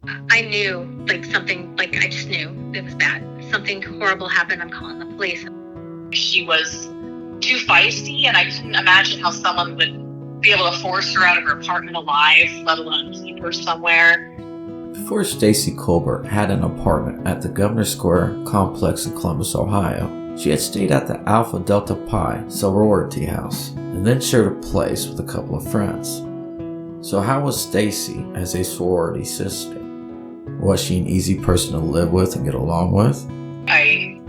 I knew, I just knew it was bad. Something horrible happened. I'm calling the police. She was too feisty, and I couldn't imagine how someone would be able to force her out of her apartment alive, let alone keep her somewhere. Before Stacey Colbert had an apartment at the Governor Square complex in Columbus, Ohio, she had stayed at the Alphi Delti Pi sorority house and then shared a place with a couple of friends. So how was Stacey as a sorority sister? Was she an easy person to live with and get along with? I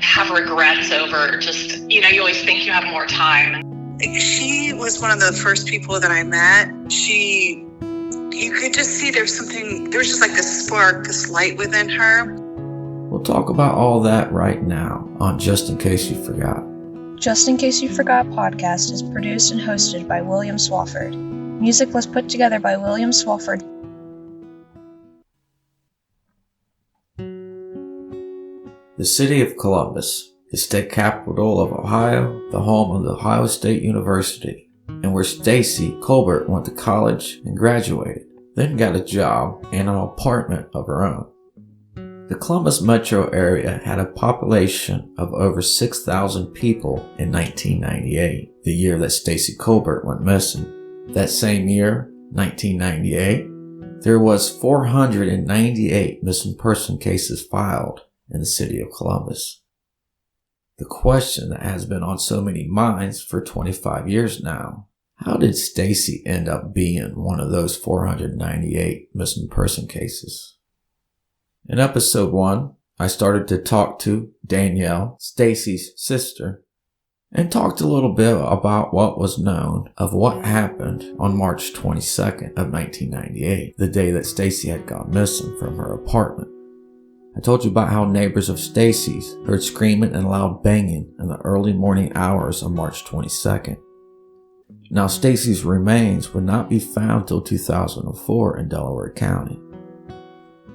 have regrets over just, you always think you have more time. She was one of the first people that I met. You could just see there was just like this spark, this light within her. We'll talk about all that right now on Just In Case You Forgot. Just In Case You Forgot podcast is produced and hosted by William Swafford. Music was put together by William Swafford. The city of Columbus, the state capital of Ohio, the home of the Ohio State University, and where Stacey Colbert went to college and graduated, then got a job and an apartment of her own. The Columbus metro area had a population of over 6,000 people in 1998, the year that Stacey Colbert went missing. That same year, 1998, there was 498 missing person cases filed in the city of Columbus. The question that has been on so many minds for 25 years now: how did Stacey end up being one of those 498 missing person cases? In episode 1, I started to talk to Danielle, Stacey's sister, and talked a little bit about what was known of what happened on March 22nd of 1998, the day that Stacey had gone missing from her apartment. I told you about how neighbors of Stacey's heard screaming and loud banging in the early morning hours of March 22nd. Now, Stacey's remains would not be found till 2004 in Delaware County.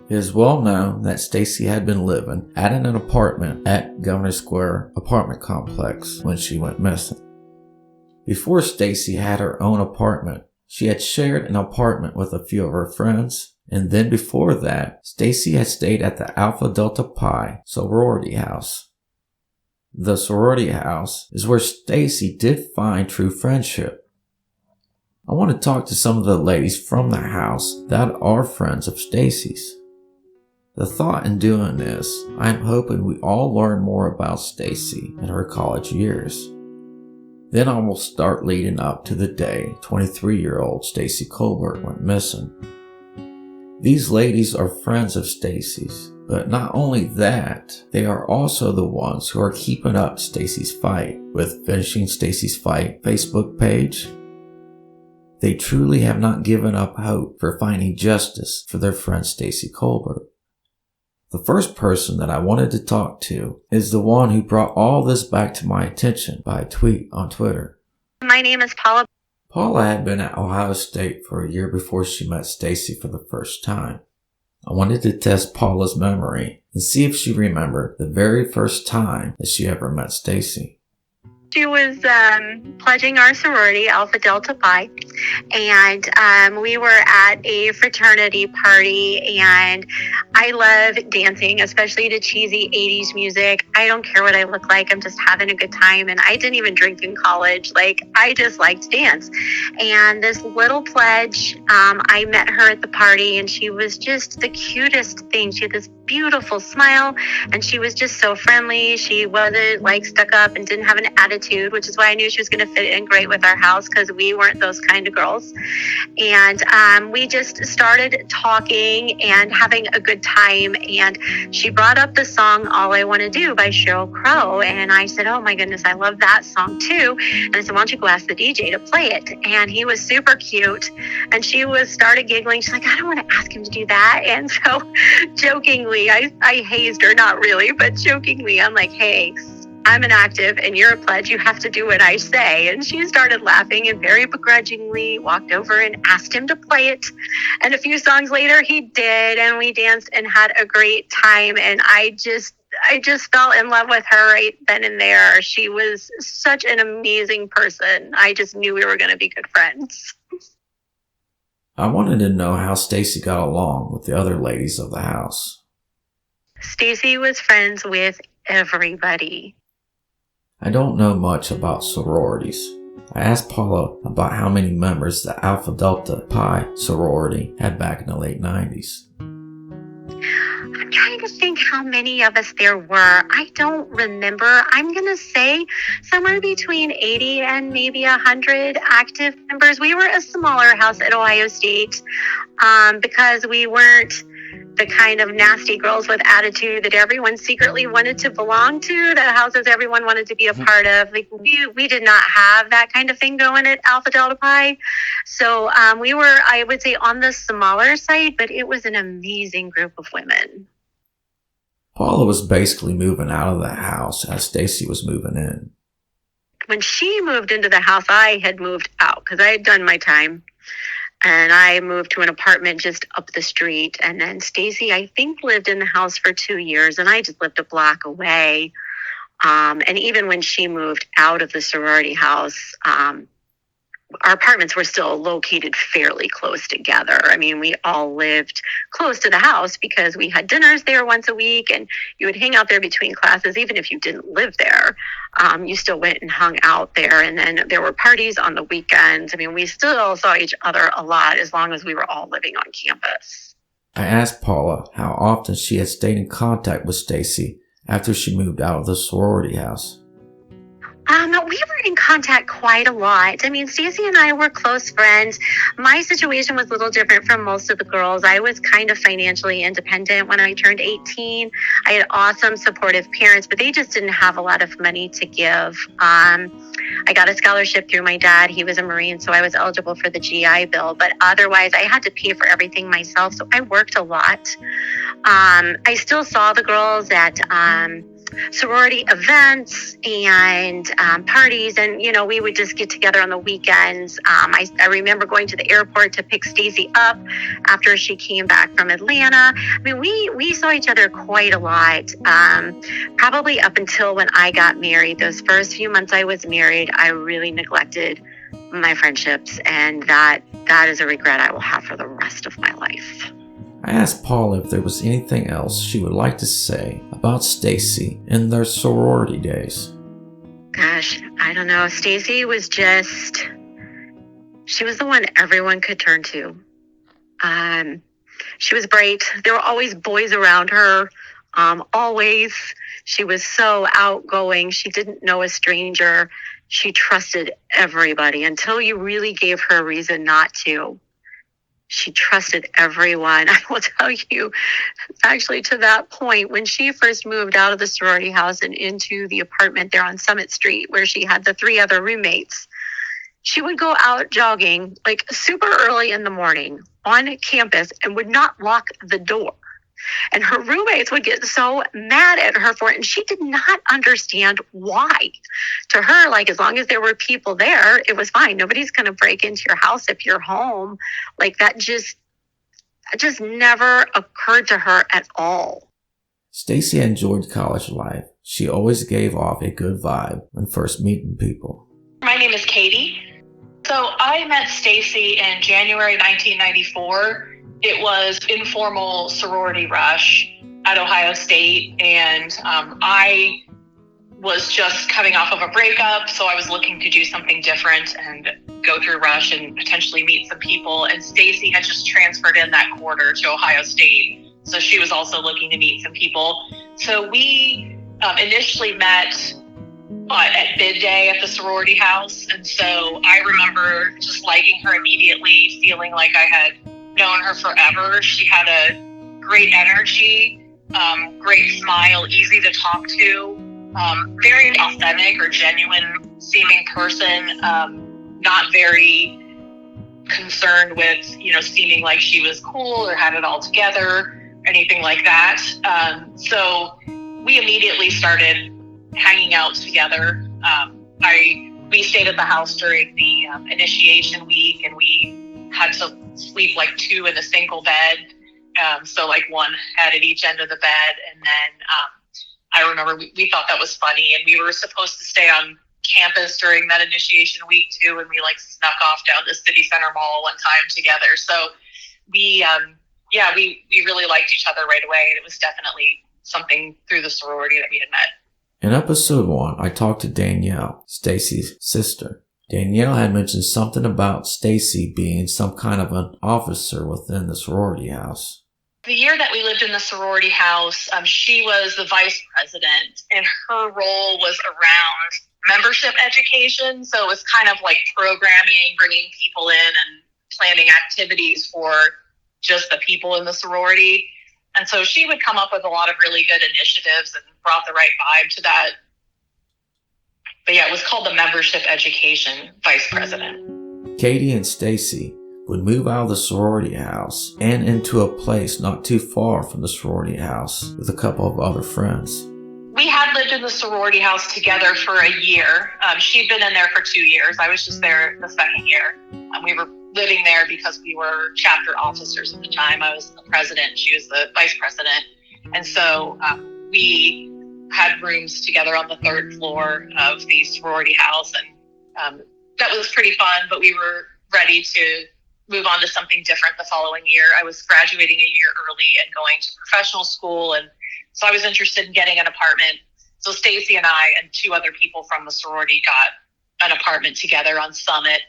It is well known that Stacey had been living at an apartment at Governor Square apartment complex when she went missing. Before Stacey had her own apartment, she had shared an apartment with a few of her friends, and then before that, Stacey had stayed at the Alphi Delti Pi sorority house. The sorority house is where Stacey did find true friendship. I want to talk to some of the ladies from the house that are friends of Stacey's. The thought in doing this, I am hoping we all learn more about Stacey in her college years. Then I will start leading up to the day 23-year-old Stacey Colbert went missing. These ladies are friends of Stacey's, but not only that, they are also the ones who are keeping up Stacey's fight with Finishing Stacey's Fight Facebook page. They truly have not given up hope for finding justice for their friend Stacey Colbert. The first person that I wanted to talk to is the one who brought all this back to my attention by a tweet on Twitter. My name is Paula. Paula had been at Ohio State for a year before she met Stacey for the first time. I wanted to test Paula's memory and see if she remembered the very first time that she ever met Stacey. She was pledging our sorority, Alphi Delti Pi, and we were at a fraternity party, and I love dancing, especially to cheesy 80s music. I don't care what I look like. I'm just having a good time, and I didn't even drink in college. I just liked to dance. And this little pledge, I met her at the party, and she was just the cutest thing. She had this beautiful smile, and she was just so friendly. She wasn't stuck up and didn't have an attitude, which is why I knew she was going to fit in great with our house, because we weren't those kind of girls. And we just started talking and having a good time, and she brought up the song All I Want to Do by Sheryl Crow, and I said, oh my goodness, I love that song too. And I said, why don't you go ask the DJ to play it? And he was super cute, and she started giggling. She's like, I don't want to ask him to do that. And so jokingly, I hazed her, not really, but jokingly, I'm like, hey, I'm an active and you're a pledge. You have to do what I say. And she started laughing and very begrudgingly walked over and asked him to play it. And a few songs later, he did. And we danced and had a great time. And I just fell in love with her right then and there. She was such an amazing person. I just knew we were going to be good friends. I wanted to know how Stacey got along with the other ladies of the house. Stacey was friends with everybody. I don't know much about sororities. I asked Paula about how many members the Alphi Delti Pi sorority had back in the late 90s. I'm trying to think how many of us there were. I don't remember. I'm going to say somewhere between 80 and maybe 100 active members. We were a smaller house at Ohio State because we weren't the kind of nasty girls with attitude that everyone secretly wanted to belong to, the houses everyone wanted to be a part of. Like we did not have that kind of thing going at Alphi Delta Pi. So we were, I would say, on the smaller side, but it was an amazing group of women. Paula was basically moving out of the house as Stacey was moving in. When she moved into the house, I had moved out because I had done my time. And I moved to an apartment just up the street. And then Stacey, I think, lived in the house for 2 years, and I just lived a block away. And even when she moved out of the sorority house, our apartments were still located fairly close together. I mean, we all lived close to the house because we had dinners there once a week, and you would hang out there between classes. Even if you didn't live there, you still went and hung out there. And then there were parties on the weekends. I mean, we still saw each other a lot as long as we were all living on campus. I asked Paula how often she had stayed in contact with Stacey after she moved out of the sorority house. We were in contact quite a lot. I mean, Stacey and I were close friends. My situation was a little different from most of the girls. I was kind of financially independent when I turned 18. I had awesome, supportive parents, but they just didn't have a lot of money to give. I got a scholarship through my dad. He was a Marine, so I was eligible for the GI Bill. But otherwise, I had to pay for everything myself, so I worked a lot. I still saw the girls at sorority events and parties, and we would just get together on the weekends. I remember going to the airport to pick Stacey up after she came back from Atlanta. I mean, we saw each other quite a lot, probably up until when I got married. Those first few months I was married, I really neglected my friendships, and that is a regret I will have for the rest of my life. I asked Paula if there was anything else she would like to say about Stacey in their sorority days. Gosh, I don't know. Stacey was she was the one everyone could turn to. She was bright. There were always boys around her. Always. She was so outgoing. She didn't know a stranger. She trusted everybody until you really gave her a reason not to. She trusted everyone. I will tell you, actually, to that point, when she first moved out of the sorority house and into the apartment there on Summit Street, where she had the 3 other roommates, she would go out jogging like super early in the morning on campus and would not lock the door. And her roommates would get so mad at her for it, and she did not understand why. To her, like, as long as there were people there, it was fine. Nobody's going to break into your house if you're home. Like, that just never occurred to her at all. Stacey enjoyed college life. She always gave off a good vibe when first meeting people. My name is Katie. So I met Stacey in January 1994. It was informal sorority rush at Ohio State, and I was just coming off of a breakup, so I was looking to do something different and go through rush and potentially meet some people. And Stacey had just transferred in that quarter to Ohio State, so she was also looking to meet some people. So we initially met at bid day at the sorority house, and so I remember just liking her immediately, feeling like I had known her forever. She had a great energy, great smile, easy to talk to, very authentic or genuine seeming person, not very concerned with, seeming like she was cool or had it all together, anything like that. So we immediately started hanging out together. We stayed at the house during the initiation week, and we had to sleep like 2 in a single bed. So like one head at each end of the bed. And then I remember we thought that was funny, and we were supposed to stay on campus during that initiation week too, and we like snuck off down to City Center Mall one time together. So we really liked each other right away. And it was definitely something through the sorority that we had met. In episode 1, I talked to Danielle, Stacey's sister. Danielle had mentioned something about Stacey being some kind of an officer within the sorority house. The year that we lived in the sorority house, she was the vice president, and her role was around membership education. So it was kind of like programming, bringing people in and planning activities for just the people in the sorority. And so she would come up with a lot of really good initiatives and brought the right vibe to that. But yeah, it was called the membership education vice president. Katie and Stacey would move out of the sorority house and into a place not too far from the sorority house with a couple of other friends. We had lived in the sorority house together for a year. She'd been in there for 2 years. I was just there the second year. We were living there because we were chapter officers at the time. I was the president. She was the vice president. And so we had rooms together on the 3rd floor of the sorority house. And that was pretty fun, but we were ready to move on to something different the following year. I was graduating a year early and going to professional school. And so I was interested in getting an apartment. So Stacey and I and 2 other people from the sorority got an apartment together on Summit,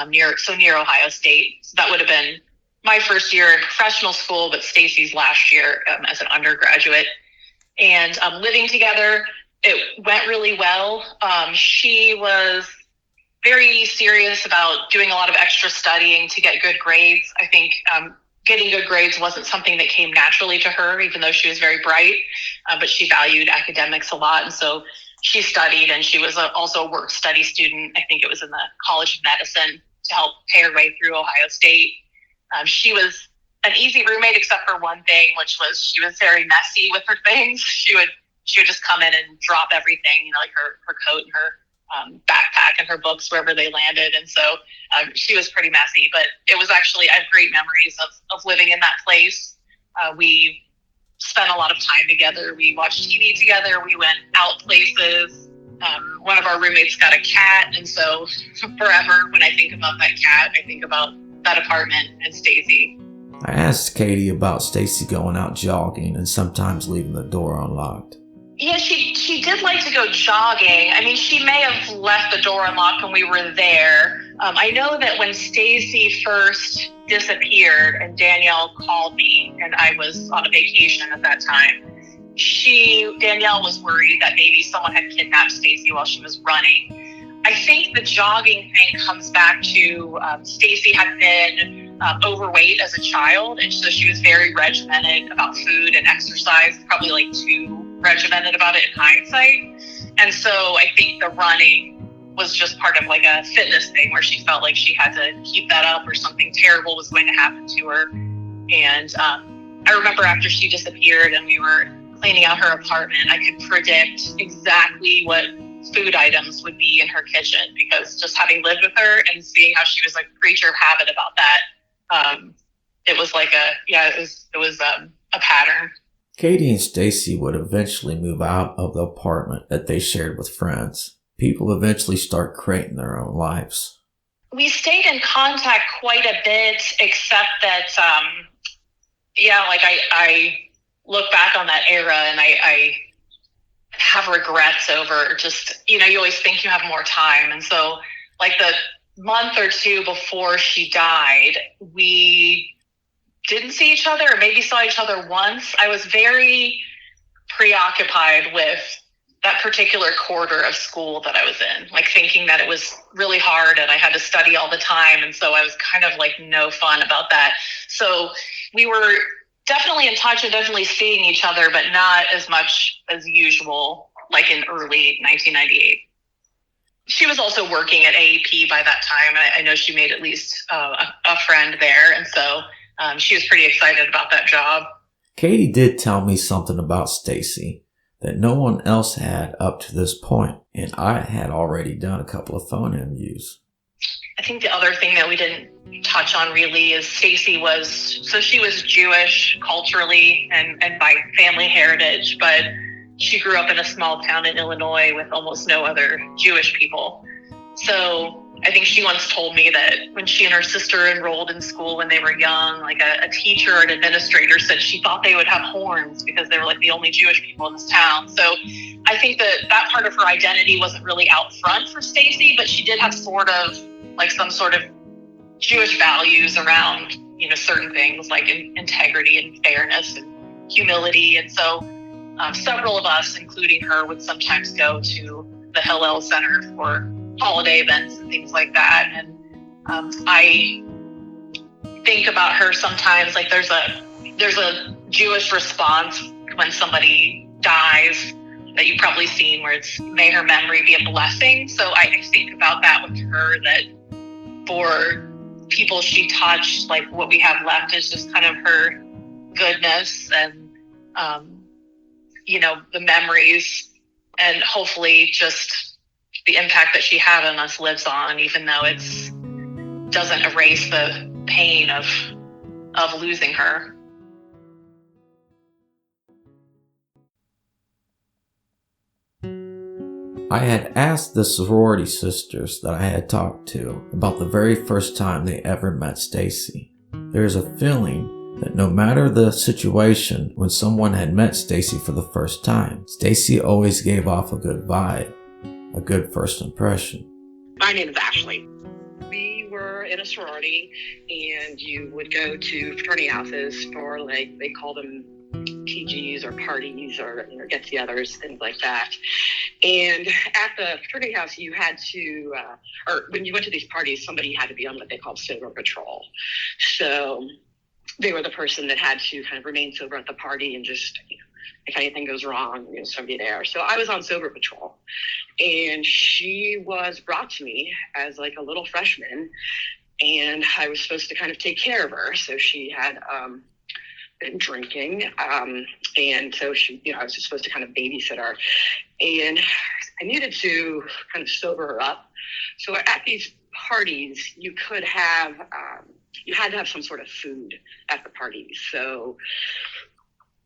near Ohio State. So that would have been my first year in professional school, but Stacey's last year as an undergraduate. And living together, it went really well. She was very serious about doing a lot of extra studying to get good grades. I think getting good grades wasn't something that came naturally to her, even though she was very bright, but she valued academics a lot. And so she studied, and she was also a work study student. I think it was in the College of Medicine to help pay her way through Ohio State. She was an easy roommate, except for one thing, which was she was very messy with her things. She would just come in and drop everything, like her coat and her backpack and her books wherever they landed. And so she was pretty messy, but it was actually, I have great memories of living in that place. We spent a lot of time together. We watched TV together. We went out places. One of our roommates got a cat. And so forever, when I think about that cat, I think about that apartment and Stacey. I asked Katie about Stacey going out jogging and sometimes leaving the door unlocked. Yeah, she did like to go jogging. I mean, she may have left the door unlocked when we were there. I know that when Stacey first disappeared and Danielle called me, and I was on a vacation at that time, Danielle was worried that maybe someone had kidnapped Stacey while she was running. I think the jogging thing comes back to Stacey had been overweight as a child, and so she was very regimented about food and exercise, probably like too regimented about it in hindsight. And so I think the running was just part of like a fitness thing where she felt like she had to keep that up or something terrible was going to happen to her. And I remember after she disappeared and we were cleaning out her apartment, I could predict exactly what food items would be in her kitchen, because just having lived with her and seeing how she was like a creature of habit about that, it was like it was a pattern. Katie and Stacey would eventually move out of the apartment that they shared with friends. People eventually start creating their own lives. We stayed in contact quite a bit, except that, I look back on that era and I have regrets over just, you always think you have more time. And so like the month or two before she died, we didn't see each other, or maybe saw each other once. I was very preoccupied with that particular quarter of school that I was in, like thinking that it was really hard and I had to study all the time. And so I was kind of like no fun about that. So we were definitely in touch and definitely seeing each other, but not as much as usual, like in early 1998. She was also working at AAP by that time. I know she made at least a friend there. And so she was pretty excited about that job. Katie did tell me something about Stacey that no one else had up to this point, and I had already done a couple of phone interviews. I think the other thing that we didn't touch on really is Stacey she was Jewish culturally and by family heritage, but she grew up in a small town in Illinois with almost no other Jewish people. So I think she once told me that when she and her sister enrolled in school when they were young, like a teacher or an administrator said she thought they would have horns because they were like the only Jewish people in this town. So I think that part of her identity wasn't really out front for Stacey, but she did have sort of like some sort of Jewish values around, certain things like integrity and fairness and humility. And so several of us, including her, would sometimes go to the Hillel Center for holiday events and things like that. And I think about her sometimes like there's a Jewish response when somebody dies that you've probably seen where it's may her memory be a blessing. So I think about that with her, that for people she touched, like what we have left is just kind of her goodness and the memories, and hopefully just the impact that she had on us lives on, even though it doesn't erase the pain of losing her. I had asked the sorority sisters that I had talked to about the very first time they ever met Stacey. There is a feeling that no matter the situation, when someone had met Stacey for the first time, Stacey always gave off a good vibe, a good first impression. My name is Ashley. We were in a sorority, and you would go to fraternity houses for, like, they call them PGs or parties or get-togethers, things like that. And at the fraternity house, you had to, or when you went to these parties, somebody had to be on what they called sober patrol. So they were the person that had to kind of remain sober at the party and just, if anything goes wrong, somebody there. So I was on sober patrol, and she was brought to me as like a little freshman, and I was supposed to kind of take care of her. So she had been drinking, and so she, I was just supposed to kind of babysit her, and I needed to kind of sober her up. So at these parties, you could have, you had to have some sort of food at the parties. So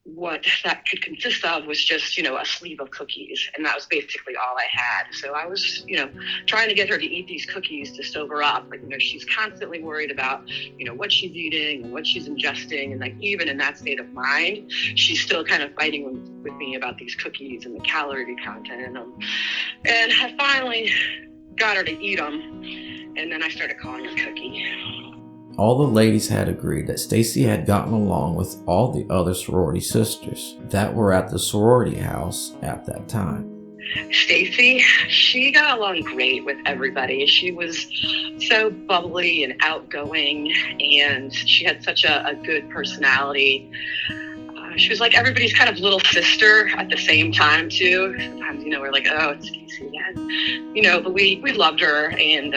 what that could consist of was just, a sleeve of cookies. And that was basically all I had. So I was, trying to get her to eat these cookies to sober up. But, she's constantly worried about, what she's eating and what she's ingesting. And like, even in that state of mind, she's still kind of fighting with me about these cookies and the calorie content in them. And I finally got her to eat them. And then I started calling her Cookie. All the ladies had agreed that Stacey had gotten along with all the other sorority sisters that were at the sorority house at that time. Stacey, she got along great with everybody. She was so bubbly and outgoing, and she had such a good personality. She was like everybody's kind of little sister at the same time, too. Sometimes, we're like, oh, it's Stacey again. But we loved her, and,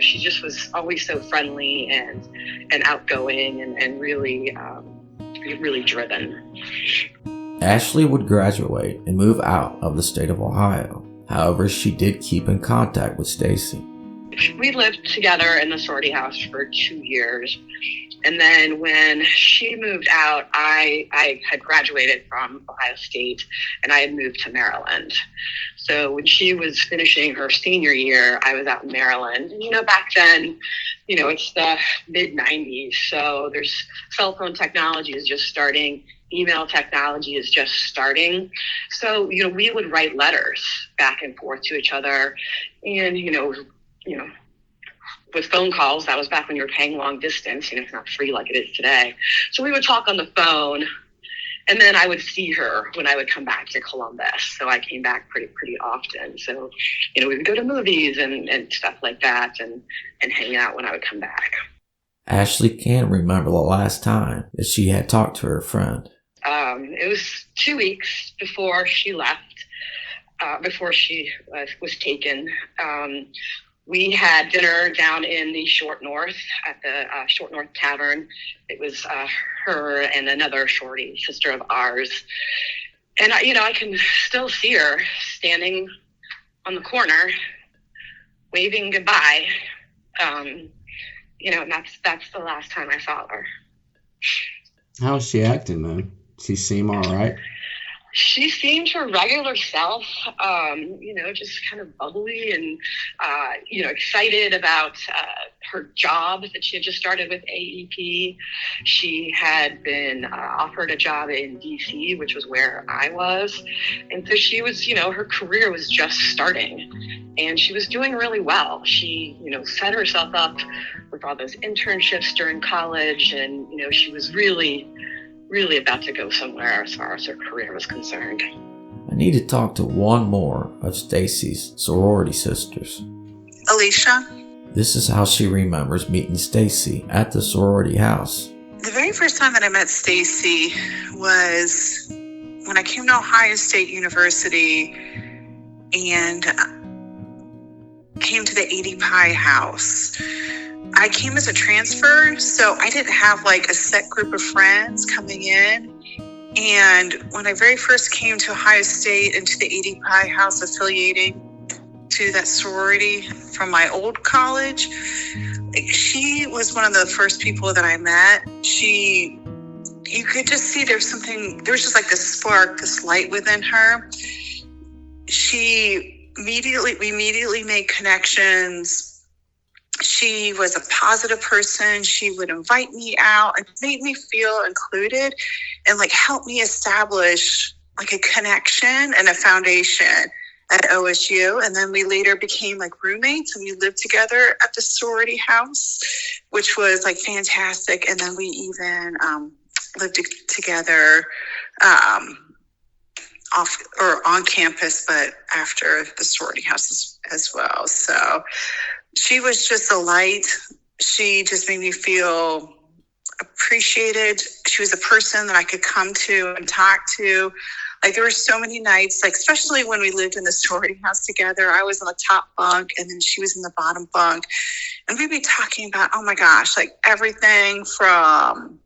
she just was always so friendly and outgoing and really, really driven. Ashley would graduate and move out of the state of Ohio. However, she did keep in contact with Stacey. We lived together in the sorority house for 2 years. And then when she moved out, I had graduated from Ohio State, and I had moved to Maryland. So when she was finishing her senior year, I was out in Maryland. And, back then, it's the mid-90s. So there's cell phone technology is just starting. Email technology is just starting. So, we would write letters back and forth to each other. And, with phone calls, that was back when you were paying long distance, it's not free like it is today. So we would talk on the phone, and then I would see her when I would come back to Columbus. So I came back pretty often. So, we would go to movies and stuff like that and hang out when I would come back. Ashley can't remember the last time that she had talked to her friend. It was 2 weeks before she left, before she was taken. We had dinner down in the Short North at the Short North Tavern. It was her and another sorority sister of ours. And, I can still see her standing on the corner, waving goodbye. And that's the last time I saw her. How's she acting, though? She seem all right? She seemed her regular self, just kind of bubbly and, excited about her job that she had just started with AEP. She had been offered a job in DC, which was where I was. And so she was, her career was just starting and she was doing really well. She, set herself up with all those internships during college and, she was really about to go somewhere as far as her career was concerned. I need to talk to one more of Stacey's sorority sisters. Alicia. This is how she remembers meeting Stacey at the sorority house. The very first time that I met Stacey was when I came to Ohio State University and came to the Delti Pi house. I came as a transfer, so I didn't have like a set group of friends coming in. And when I very first came to Ohio State and to the Delti Pi house affiliating to that sorority from my old college, she was one of the first people that I met. You could just see there was just like this spark, this light within her. We immediately made connections. She was a positive person. She would invite me out and made me feel included and like help me establish like a connection and a foundation at OSU. And then we later became like roommates and we lived together at the sorority house, which was like fantastic. And then we even lived together on campus, but after the sorority house as well. So she was just a light. She just made me feel appreciated. She was a person that I could come to and talk to. Like there were so many nights, like especially when we lived in the sorority house together, I was on the top bunk and then she was in the bottom bunk. And we'd be talking about, oh my gosh, like everything from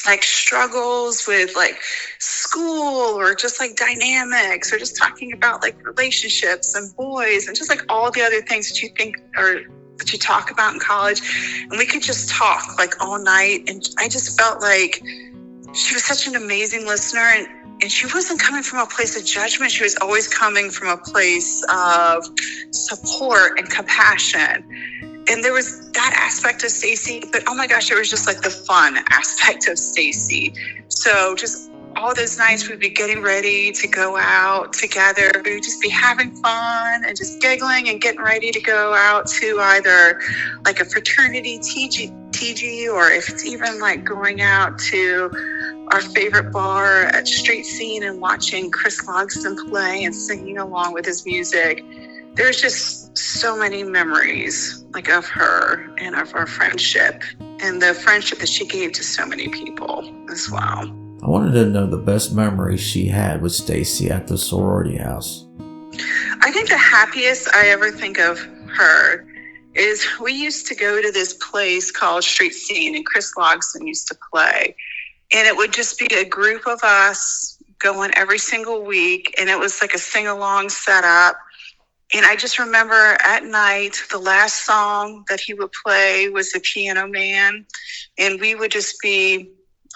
like struggles with like school or just like dynamics or just talking about like relationships and boys and just like all the other things that you think or that you talk about in college. And we could just talk like all night. And I just felt like she was such an amazing listener. And she wasn't coming from a place of judgment. She was always coming from a place of support and compassion. And there was that aspect of Stacey, but oh my gosh, it was just like the fun aspect of Stacey. So just all those nights we'd be getting ready to go out together. We would just be having fun and just giggling and getting ready to go out to either like a fraternity TG or if it's even like going out to our favorite bar at Street Scene and watching Chris Logston play and singing along with his music. There's just so many memories like of her and of our friendship and the friendship that she gave to so many people as well. I wanted to know the best memories she had with Stacey at the sorority house. I think the happiest I ever think of her is we used to go to this place called Street Scene and Chris Logston used to play. And it would just be a group of us going every single week. And it was like a sing-along setup. And I just remember at night, the last song that he would play was The Piano Man. And we would just be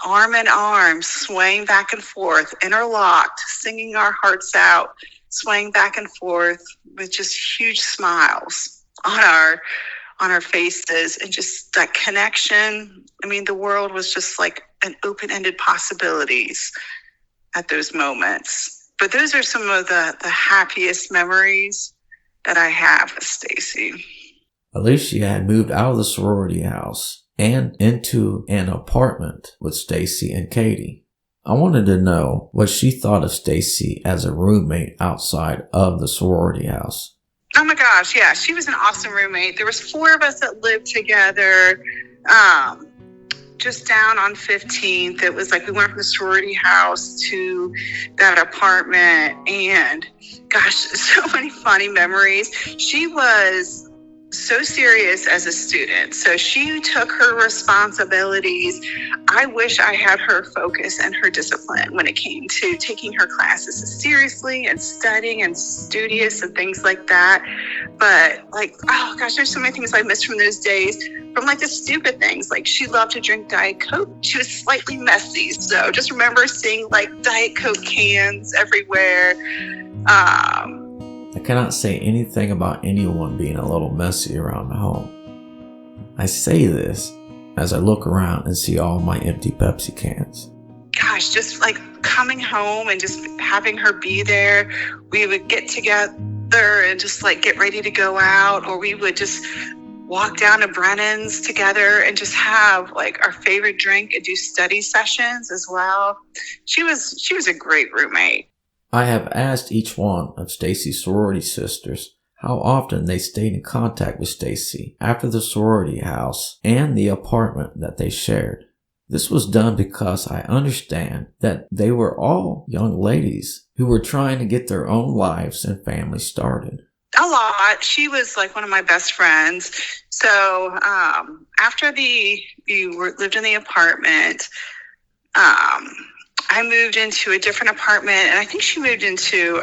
arm in arm, swaying back and forth, interlocked, singing our hearts out, swaying back and forth with just huge smiles on our faces and just that connection. I mean, the world was just like an open-ended possibilities at those moments. But those are some of the happiest memories that I have with Stacey. Alicia had moved out of the sorority house and into an apartment with Stacey and Katie. I wanted to know what she thought of Stacey as a roommate outside of the sorority house. Oh my gosh, yeah, she was an awesome roommate. There was 4 of us that lived together, just down on 15th. It was like we went from the sorority house to that apartment, and gosh, so many funny memories. She was so serious as a student. So she took her responsibilities. I wish I had her focus and her discipline when it came to taking her classes seriously and studying and studious and things like that. But like, oh gosh, there's so many things I miss from those days. From like the stupid things, like she loved to drink Diet Coke. She was slightly messy. So just remember seeing like Diet Coke cans everywhere. I cannot say anything about anyone being a little messy around the home. I say this as I look around and see all my empty Pepsi cans. Gosh, just like coming home and just having her be there. We would get together and just like get ready to go out, or we would just walk down to Brennan's together and just have like our favorite drink and do study sessions as well. She was a great roommate. I have asked each one of Stacey's sorority sisters how often they stayed in contact with Stacey after the sorority house and the apartment that they shared. This was done because I understand that they were all young ladies who were trying to get their own lives and families started. A lot. She was like one of my best friends. So after we lived in the apartment, I moved into a different apartment, and I think she moved into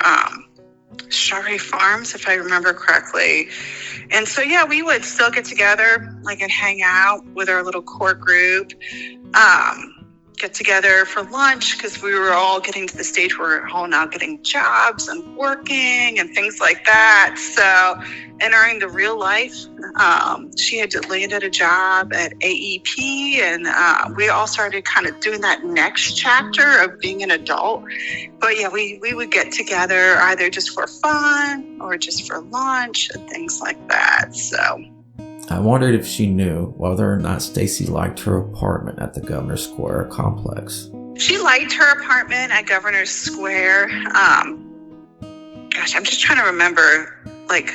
Strawberry Farms, if I remember correctly. And so, yeah, we would still get together, like, and hang out with our little core group, get together for lunch, because we were all getting to the stage where we're all now getting jobs and working and things like that. So entering the real life, she had landed a job at AEP, and we all started kind of doing that next chapter of being an adult. But yeah, we would get together either just for fun or just for lunch and things like that. So I wondered if she knew whether or not Stacey liked her apartment at the Governor Square complex. She liked her apartment at Governor Square. Gosh, I'm just trying to remember, like,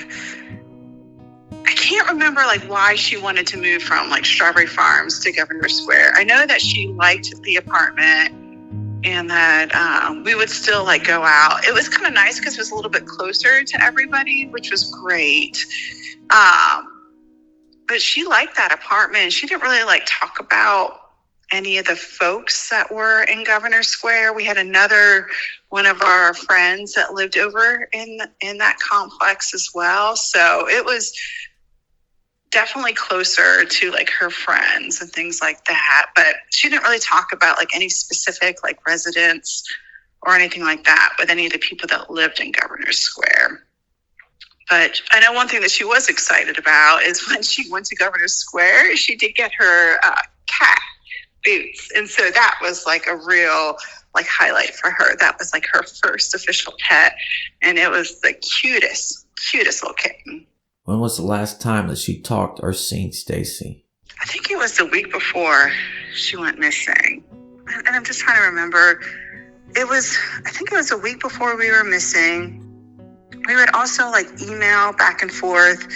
I can't remember like why she wanted to move from like Strawberry Farms to Governor Square. I know that she liked the apartment and that we would still like go out. It was kind of nice because it was a little bit closer to everybody, which was great. But she liked that apartment. She didn't really like talk about any of the folks that were in Governor Square. We had another one of our friends that lived over in that complex as well. So it was definitely closer to like her friends and things like that. But she didn't really talk about like any specific like residents or anything like that with any of the people that lived in Governor Square. But I know one thing that she was excited about is when she went to Governor Square, she did get her cat boots. And so that was like a real like highlight for her. That was like her first official pet. And it was the cutest little kitten. When was the last time that she talked or seen Stacey? I think it was the week before she went missing. And I'm just trying to remember. I think it was a week before we were missing. We would also like email back and forth,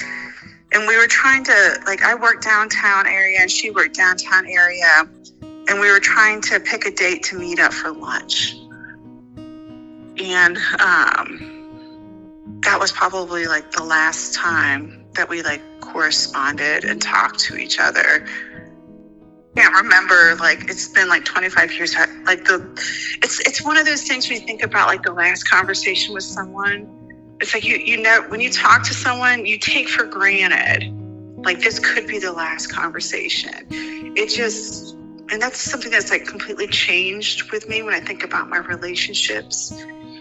and we were trying to like, I worked downtown area and she worked downtown area, and we were trying to pick a date to meet up for lunch. And that was probably like the last time that we like corresponded and talked to each other. Can't remember, like it's been like 25 years. Like it's one of those things when you think about like the last conversation with someone. It's like you know, when you talk to someone, you take for granted, like this could be the last conversation. And that's something that's like completely changed with me when I think about my relationships.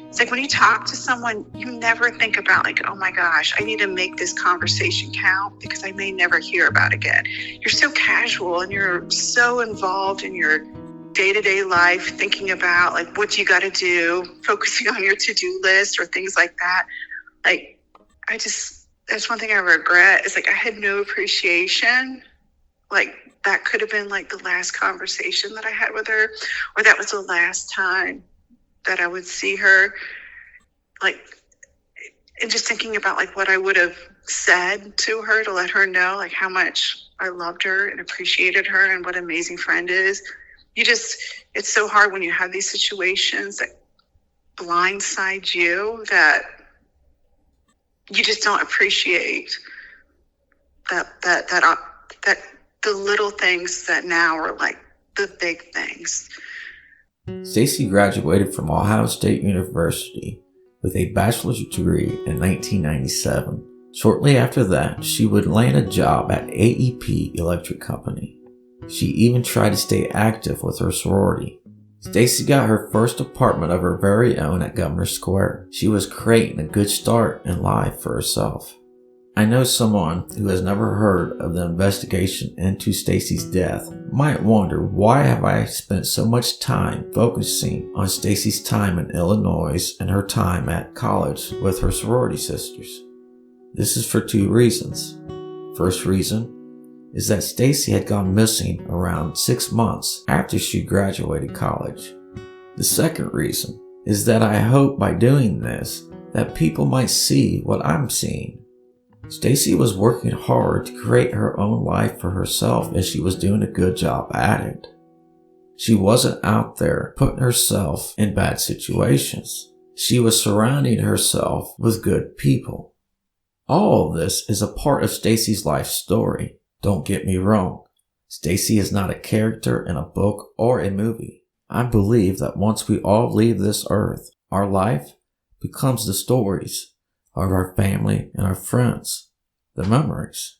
It's like when you talk to someone, you never think about like, oh my gosh, I need to make this conversation count because I may never hear about it again. You're so casual and you're so involved in your day-to-day life, thinking about like what you got to do, focusing on your to-do list or things like that. Like, that's one thing I regret is like I had no appreciation. Like that could have been like the last conversation that I had with her, or that was the last time that I would see her. Like, and just thinking about like what I would have said to her to let her know like how much I loved her and appreciated her and what an amazing friend is. It's so hard when you have these situations that blindside you that you just don't appreciate that the little things that now are like the big things. Stacey graduated from Ohio State University with a bachelor's degree in 1997. Shortly after that, she would land a job at AEP Electric Company. She even tried to stay active with her sorority. Stacey got her first apartment of her very own at Governor Square. She was creating a good start in life for herself. I know someone who has never heard of the investigation into Stacey's death might wonder, why have I spent so much time focusing on Stacey's time in Illinois and her time at college with her sorority sisters? This is for two reasons. First reason is that Stacey had gone missing around 6 months after she graduated college. The second reason is that I hope by doing this that people might see what I'm seeing. Stacey was working hard to create her own life for herself, and she was doing a good job at it. She wasn't out there putting herself in bad situations. She was surrounding herself with good people. All of this is a part of Stacey's life story. Don't get me wrong. Stacey is not a character in a book or a movie. I believe that once we all leave this earth, our life becomes the stories of our family and our friends, the memories.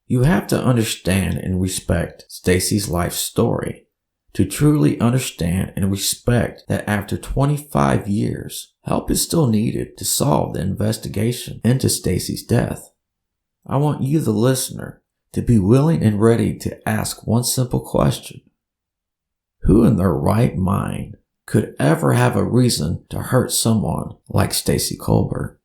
You have to understand and respect Stacey's life story to truly understand and respect that after 25 years, help is still needed to solve the investigation into Stacey's death. I want you, the listener, to be willing and ready to ask one simple question. Who in their right mind could ever have a reason to hurt someone like Stacey Colbert?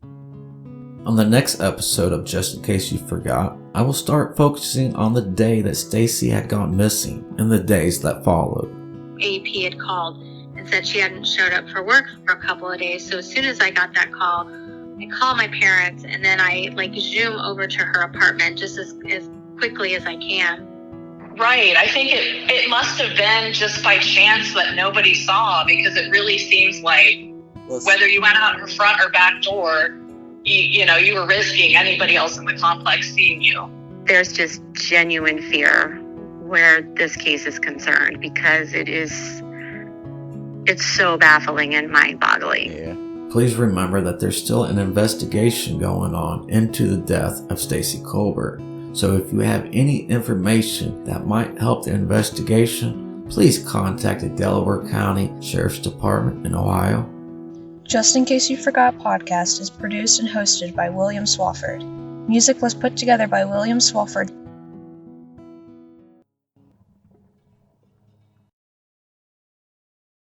On the next episode of Just in Case You Forgot, I will start focusing on the day that Stacey had gone missing and the days that followed. AP had called and said she hadn't showed up for work for a couple of days. So as soon as I got that call, I call my parents and then I zoom over to her apartment just as quickly as I can. Right. I think it must have been just by chance that nobody saw, because it really seems like whether you went out her front or back door, you were risking anybody else in the complex seeing you. There's just genuine fear where this case is concerned, because it's so baffling and mind-boggling. Yeah. Please remember that there's still an investigation going on into the death of Stacey Colbert. So if you have any information that might help the investigation, please contact the Delaware County Sheriff's Department in Ohio. Just in Case You Forgot podcast is produced and hosted by William Swafford. Music was put together by William Swafford